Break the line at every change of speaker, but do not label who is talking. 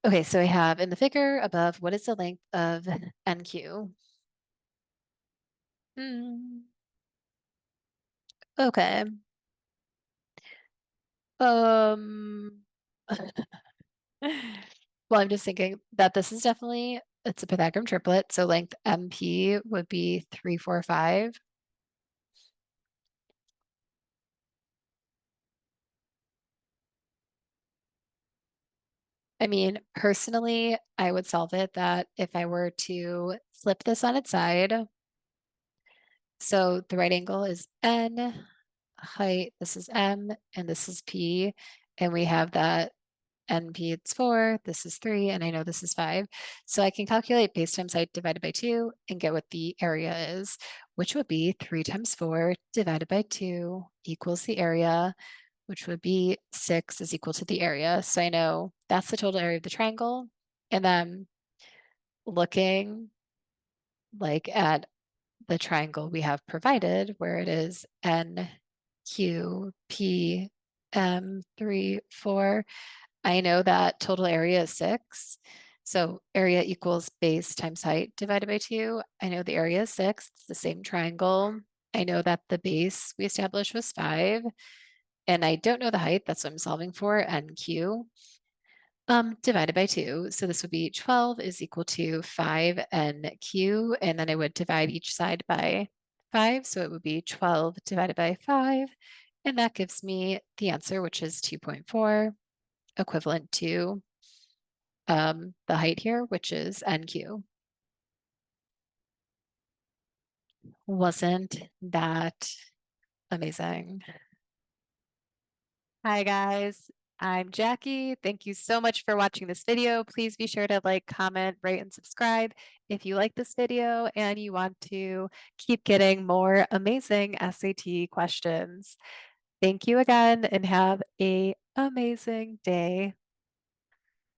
Okay, so I have in the figure above, what is the length of NQ? Hmm. Okay. Um, well, I'm just thinking that this is definitely it's a Pythagorean triplet, so length MP would be 3, 4, 5. I mean, personally, I would solve it that if I were to flip this on its side, so the right angle is N, height, this is M, and this is P, and we have that NP, it's 4, this is 3, and I know this is 5. So I can calculate base times height divided by 2 and get what the area is, which would be 3 times 4 divided by 2 equals the area, which would be 6 is equal to the area. So I know that's the total area of the triangle. And then looking like at the triangle we have provided, where it is N, Q, P, M, 3, 4, I know that total area is 6. So area equals base times height divided by 2. I know the area is 6. It's the same triangle. I know that the base we established was 5. And I don't know the height. That's what I'm solving for, NQ, divided by 2. So this would be 12 is equal to 5 NQ. And then I would divide each side by 5. So it would be 12 divided by 5. And that gives me the answer, which is 2.4, equivalent to the height here, which is NQ. Wasn't that amazing? Hi guys, I'm Jackie. Thank you so much for watching this video. Please be sure to like, comment, rate, and subscribe if you like this video and you want to keep getting more amazing SAT questions. Thank you again and have a amazing day.